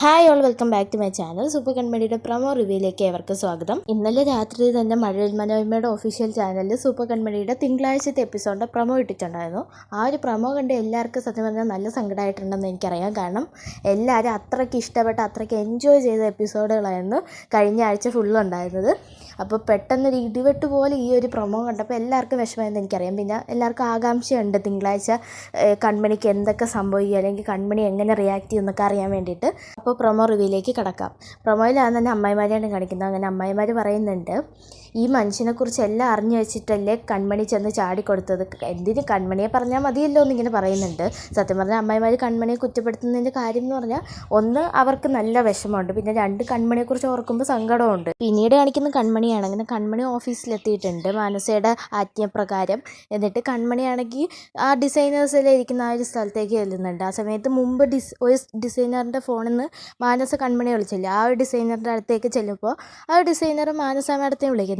Hi all welcome back to my channel. Super കൺമണിയുടെ promo റിവ്യൂയിലേക്ക് ഏവർക്കും സ്വാഗതം. ഇന്നലെ രാത്രി തന്നെ മഴവിൽ മനോരമയുടെ ഒഫീഷ്യൽ ചാനലിൽ സൂപ്പർ കൺമണിയുടെ തിങ്കളാഴ്ചത്തെ എപ്പിസോഡിൻ്റെ പ്രൊമോ ഇട്ടിട്ടുണ്ടായിരുന്നു. ആ ഒരു പ്രൊമോ കണ്ട് എല്ലാവർക്കും സത്യം പറഞ്ഞാൽ നല്ല സങ്കടമായിട്ടുണ്ടെന്ന് എനിക്കറിയാം. കാരണം എല്ലാവരും അത്രയ്ക്ക് ഇഷ്ടപ്പെട്ട അത്രയ്ക്ക് എൻജോയ് ചെയ്ത എപ്പിസോഡുകളായിരുന്നു കഴിഞ്ഞ ആഴ്ച ഫുള്ളുണ്ടായിരുന്നത്. അപ്പോൾ പെട്ടെന്നൊരു ഇടിവെട്ട് പോലെ ഈ ഒരു പ്രൊമോ കണ്ടപ്പോൾ എല്ലാവർക്കും വിഷമമായെന്ന് എനിക്കറിയാം. പിന്നെ എല്ലാവർക്കും ആകാംക്ഷയുണ്ട് തിങ്കളാഴ്ച കൺമണിക്ക് എന്തൊക്കെ സംഭവിക്കും, അല്ലെങ്കിൽ കൺമണി എങ്ങനെ റിയാക്ട് ചെയ്യുമെന്നൊക്കെ അറിയാൻ വേണ്ടിയിട്ട്. അപ്പോൾ പ്രൊമോ റിവ്യൂയിലേക്ക് കടക്കാം. പ്രൊമോയിലാണ് തന്നെ അമ്മായിമാരെയാണ് കാണിക്കുന്നത്. അങ്ങനെ അമ്മായിമാർ പറയുന്നുണ്ട്, ഈ മനുഷ്യനെക്കുറിച്ച് എല്ലാം അറിഞ്ഞു വെച്ചിട്ടല്ലേ കൺമണി ചെന്ന് ചാടിക്കൊടുത്തത്, എന്തിന് കൺമണിയെ പറഞ്ഞാൽ മതിയല്ലോ എന്നിങ്ങനെ പറയുന്നുണ്ട്. സത്യം പറഞ്ഞാൽ അമ്മായിമാർ കൺമണിയെ കുറ്റപ്പെടുത്തുന്നതിൻ്റെ കാര്യം എന്ന് പറഞ്ഞാൽ, ഒന്ന് അവർക്ക് നല്ല വിഷമമുണ്ട്, പിന്നെ രണ്ട് കൺമണിയെക്കുറിച്ച് ഓർക്കുമ്പോൾ സങ്കടമുണ്ട്. പിന്നീട് കാണിക്കുന്ന കൺമണിയാണ്. അങ്ങനെ കൺമണി ഓഫീസിലെത്തിയിട്ടുണ്ട് മാനസയുടെ ആജ്ഞപ്രകാരം. എന്നിട്ട് കൺമണിയാണെങ്കിൽ ആ ഡിസൈനേഴ്സിലിരിക്കുന്ന ആ ഒരു സ്ഥലത്തേക്ക് ചെല്ലുന്നുണ്ട്. ആ സമയത്ത് മുമ്പ് ഒരു ഡിസൈനറിൻ്റെ ഫോണിൽ നിന്ന് മാനസ കൺമണിയെ വിളിച്ചില്ല. ആ ഒരു ഡിസൈനറിൻ്റെ അടുത്തേക്ക് ചെല്ലുമ്പോൾ ആ ഡിസൈനർ മാനസ മാഡത്തെ വിളിക്കുന്നുണ്ട്.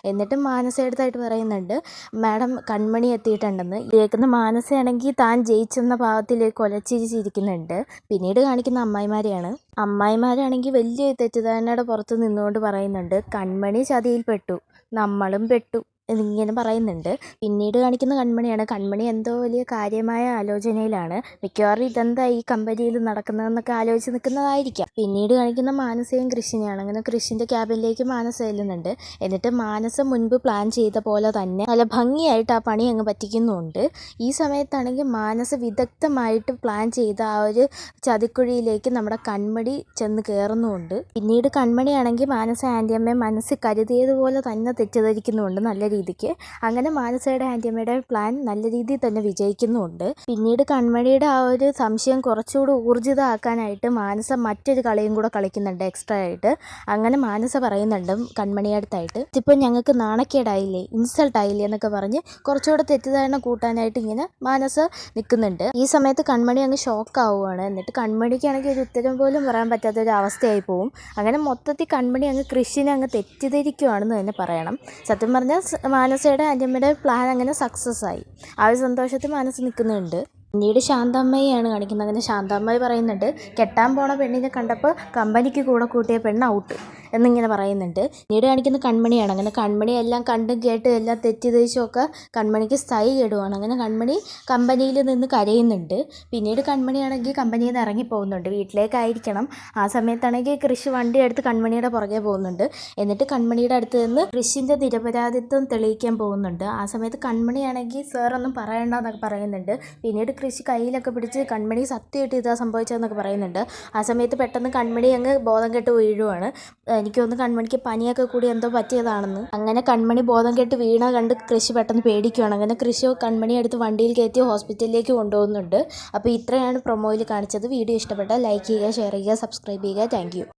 എന്നിട്ട് മാനസയടുത്തായിട്ട് പറയുന്നുണ്ട്, മാഡം കൺമണി എത്തിയിട്ടുണ്ടെന്ന്. കേൾക്കുന്ന മാനസയാണെങ്കിൽ താൻ ജയിച്ചെന്ന ഭാവത്തിലേക്ക് കൊലച്ചിരിച്ചിരിക്കുന്നുണ്ട്. പിന്നീട് കാണിക്കുന്ന അമ്മായിമാരെയാണ്. അമ്മായിമാരാണെങ്കിൽ വലിയ തെറ്റിദ്ധാരണയുടെ പുറത്ത് നിന്നുകൊണ്ട് പറയുന്നുണ്ട്, കൺമണി ചതിയിൽപ്പെട്ടു, നമ്മളും പെട്ടു എന്നിങ്ങനെ പറയുന്നുണ്ട്. പിന്നീട് കാണിക്കുന്ന കൺമണിയാണ്. കൺമണി എന്തോ വലിയ കാര്യമായ ആലോചനയിലാണ്. മിക്കവാറും ഇതെന്താ ഈ കമ്പനിയിൽ നടക്കുന്നതെന്നൊക്കെ ആലോചിച്ച് നിൽക്കുന്നതായിരിക്കാം. പിന്നീട് കാണിക്കുന്ന മാനസയും കൃഷിനെയാണ്. അങ്ങനെ കൃഷിൻ്റെ ക്യാബിനിലേക്ക് മാനസ ചെല്ലുന്നുണ്ട്. എന്നിട്ട് മാനസ മുൻപ് പ്ലാൻ ചെയ്ത പോലെ തന്നെ നല്ല ഭംഗിയായിട്ട് ആ പണി അങ്ങ് പറ്റിക്കുന്നുണ്ട്. ഈ സമയത്താണെങ്കിൽ മാനസ വിദഗ്ധമായിട്ട് പ്ലാൻ ചെയ്ത ആ ഒരു ചതിക്കുഴിയിലേക്ക് നമ്മുടെ കൺമണി ചെന്ന് കയറുന്നുമുണ്ട്. പിന്നീട് കൺമണിയാണെങ്കിൽ മാനസ ആൻറ്റിയമ്മയെ മനസ്സിൽ കരുതിയതുപോലെ തന്നെ തെറ്റിദ്ധരിക്കുന്നുണ്ട് നല്ല രീതിക്ക്. അങ്ങനെ മാനസയുടെ ആൻറ്റിയമ്മയുടെ പ്ലാൻ നല്ല രീതിയിൽ തന്നെ വിജയിക്കുന്നുമുണ്ട്. പിന്നീട് കൺമണിയുടെ ആ ഒരു സംശയം കുറച്ചുകൂടി ഊർജിതമാക്കാനായിട്ട് മാനസ മറ്റൊരു കളിയും കൂടെ കളിക്കുന്നുണ്ട് എക്സ്ട്രാ ആയിട്ട്. അങ്ങനെ മാനസ പറയുന്നുണ്ട് കൺമണിയടുത്തായിട്ട്, ഇതിപ്പോൾ ഞങ്ങൾക്ക് നാണക്കേടായില്ലേ, ഇൻസൾട്ട് ആയില്ലേ എന്നൊക്കെ പറഞ്ഞ് കുറച്ചുകൂടെ തെറ്റിദ്ധാരണ കൂട്ടാനായിട്ട് ഇങ്ങനെ മാനസ നിൽക്കുന്നുണ്ട്. ഈ സമയത്ത് കൺമണി അങ്ങ് ഷോക്ക് ആവുകയാണ്. എന്നിട്ട് കൺമണിക്കാണെങ്കിൽ ഒരു ഉത്തരം പോലും പറയാൻ പറ്റാത്തൊരു അവസ്ഥയായി പോവും. അങ്ങനെ മൊത്തത്തിൽ കൺമണി അങ്ങ് കൃഷിനെ അങ്ങ് തെറ്റിദ്ധരിക്കുകയാണെന്ന് തന്നെ പറയണം. സത്യം പറഞ്ഞാൽ മാനസയുടെ ആൻറ്റിയമ്മയുടെ പ്ലാൻ അങ്ങനെ സക്സസ് ആയി. ആ ഒരു സന്തോഷത്തിൽ മാനസ നിൽക്കുന്നുണ്ട്. പിന്നീട് ശാന്തമ്മയാണ് കാണിക്കുന്നത്. അങ്ങനെ ശാന്തമ്മ പറയുന്നുണ്ട്, കെട്ടാൻ പോണ പെണ്ണിനെ കണ്ടപ്പോൾ കമ്പനിക്ക് കൂടെ കൂട്ടിയ പെണ്ണ് ഔട്ട് എന്നിങ്ങനെ പറയുന്നുണ്ട്. പിന്നീട് കാണിക്കുന്ന കൺമണിയാണ്. അങ്ങനെ കൺമണി എല്ലാം കണ്ടും കേട്ടും എല്ലാം തെറ്റിദ്ധരിച്ചൊക്കെ കൺമണിക്ക് സ്ഥൈ കേടുവാണ്. അങ്ങനെ കൺമണി കമ്പനിയിൽ നിന്ന് കരയുന്നുണ്ട്. പിന്നീട് കൺമണിയാണെങ്കിൽ കമ്പനിയിൽ നിന്ന് ഇറങ്ങിപ്പോകുന്നുണ്ട്, വീട്ടിലേക്കായിരിക്കണം. ആ സമയത്താണെങ്കിൽ കൃഷി വണ്ടി എടുത്ത് കൺമണിയുടെ പുറകെ പോകുന്നുണ്ട്. എന്നിട്ട് കൺമണിയുടെ അടുത്ത് നിന്ന് കൃഷിൻ്റെ നിരപരാധിത്വം തെളിയിക്കാൻ പോകുന്നുണ്ട്. ആ സമയത്ത് കൺമണിയാണെങ്കിൽ സാറൊന്നും പറയണ്ടെന്നൊക്കെ പറയുന്നുണ്ട്. പിന്നീട് കൃഷി കയ്യിലൊക്കെ പിടിച്ച് കൺമണി സത്യമായിട്ട് ഇതാ സംഭവിച്ചതെന്നൊക്കെ പറയുന്നുണ്ട്. ആ സമയത്ത് പെട്ടെന്ന് കൺമണി അങ്ങ് ബോധം കെട്ട് വീഴുവാണ്. എനിക്ക് തോന്നുന്നു കൺമണിക്ക് പനിയൊക്കെ കൂടി എന്തോ പറ്റിയതാണെന്ന്. അങ്ങനെ കൺമണി ബോധം കെട്ട് വീണ കണ്ട് കൃഷി പെട്ടെന്ന് പേടിക്കുകയാണ്. അങ്ങനെ കൃഷി കൺമണി എടുത്ത് വണ്ടിയിൽ കയറ്റി ഹോസ്പിറ്റലിലേക്ക് കൊണ്ടുപോകുന്നുണ്ട്. അപ്പോൾ ഇത്രയാണ് പ്രൊമോയിൽ കാണിച്ചത്. വീഡിയോ ഇഷ്ടപ്പെട്ടാൽ ലൈക്ക് ചെയ്യുക, ഷെയർ ചെയ്യുക, സബ്സ്ക്രൈബ് ചെയ്യുക. Thank you.